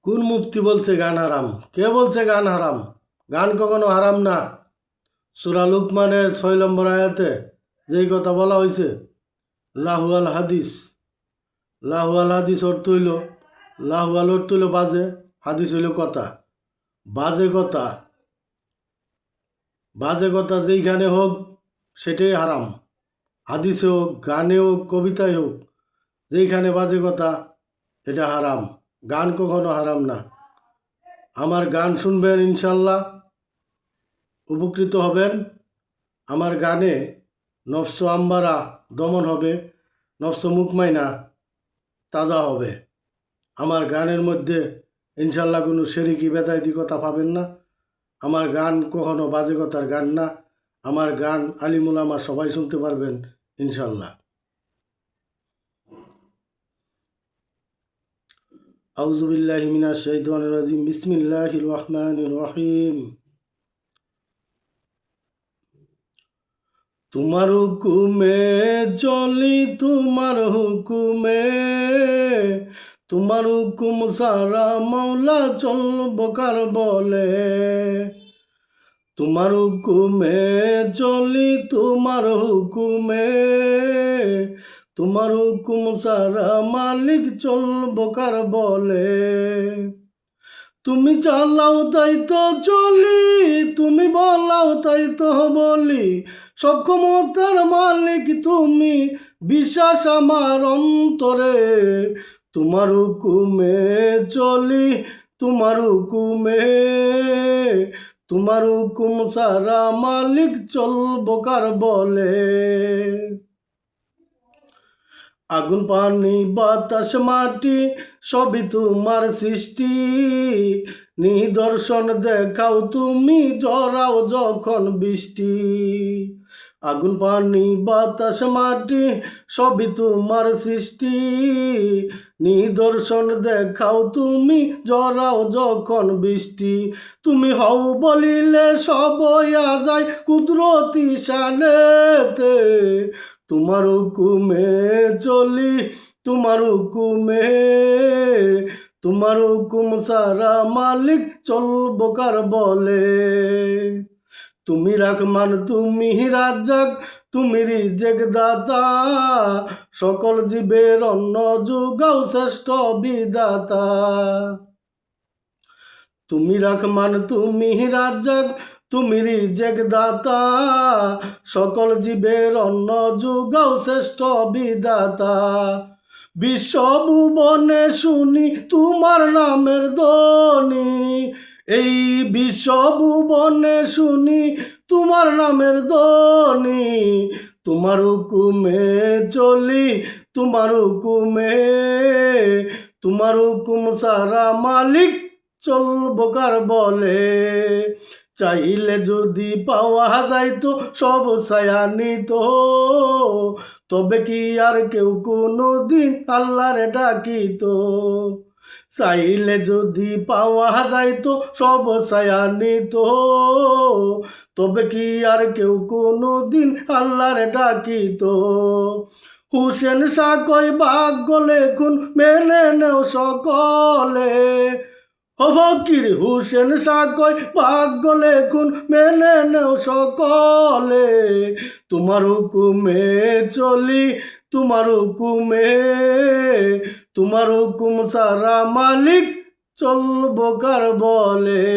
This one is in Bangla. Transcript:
কোন মুফতি বলছে গান হারাম? কে বলছে গান হারাম? গান কখনো হারাম না। সূরা লুকমানের ৬ নম্বর আয়াতে যেই কথা বলা হয়েছে, লাহুয়াল হাদিস। লাহুয়াল হাদিস অর্থ হইল, লাহুয়াল অর্থ হইল বাজে, হাদিস হইল কথা। বাজে কথা, বাজে কথা যেইখানে হোক সেটাই হারাম। হাদিসে হোক, গানে হোক, কবিতায় হোক, যেইখানে বাজে কথা এটা হারাম। গান কখনো হারাম না। আমার গান শুনবেন, ইনশাল্লাহ উপকৃত হবেন। আমার গানে নফস আম্বারা দমন হবে, নফস মুকমাইনা তাজা হবে। আমার গানের মধ্যে ইনশাল্লাহ কোনো শেরিকি বেদায়তি কথা পাবেন না। আমার গান কখনো বাজে কথার গান না। আমার গান আলিমুল আমার সবাই শুনতে পারবেন ইনশাল্লাহ। আউযু বিল্লাহি মিনাশ শাইতানির রাজিম। বিসমিল্লাহির রহমানির রহিম। তোমার হুকুমে চলি, তোমার হুকুমে, তোমার হুকুম সারা মাওলা চলব কার বলে। তোমার হুকুমে চলি, তোমার হুকুমে, তোমার হুকুম সারা মালিক চলব কার বলে। তুমি চালাও তাই তো চলি, তুমি বলাও তাই তো বলি, সব ক্ষমতার মালিক তুমি, বিশ্বাস আমার অন্তরে। তোমার হুকুমে চলি, তোমার হুকুমে, তোমার হুকুম সারা মালিক চলব কার বলে। আগুন পানি বাতাস মাটি সবই তোমার সৃষ্টি, নিদর্শন দেখাও তুমি জরাও যখন বৃষ্টি। আগুন পানি বাতাস মাটি সবই তোমার সৃষ্টি, নিদর্শন দেখাও তুমি জরাও যখন বৃষ্টি। তুমি হও বলিলে সব হইয়া যায় কুদরতি শানেতে। তোমার হুকুমে চলি, তোমার হুকুমে, তোমার হুকুম সারা মালিক চলব কার বলে। তুমি রাহমান, তুমি রাজ্জাক, তুমি রিজেক দাতা, সকল জীবের অন্ন যোগাও শ্রেষ্ঠ বিধাতা। তুমি রাহমান, তুমি রাজ্জাক, তুমি রিজেক দাতা, সকল জীবের অন্ন যোগাও শ্রেষ্ঠ বিধাতা। বিশ্বভুবনে শুনি তোমার নামের ধ্বনি, এই বিশ্বভুবনে শুনি তোমার নামের ধ্বনি। তোমার হুকুমে চলি, তোমার হুকুমে, তোমার হুকুম সারা মালিক চলব কার বলে। চাইলে যদি পাওয়া যাইতো সব ছায়া নিত, তবে কি আর কেউ কোনো দিন আল্লাহরে ডাকিত। চাইলে যদি পাওয়া যাইতো সব ছায়া নিত, তবে কি আর কেউ কোনো দিন আল্লাহরে ডাকিত। হুসেন শাহ কয় ভাগ্য লেখুন মেনে নেও সকলে, ও ফকির হুসেন শাহ কয় ভাগ্য লেখুন মেনে নেও সকলে। তোমার হুকুমে চলি, তোমার হুকুমে, তোমার হুকুম সারা মালিক চলব কার বলে।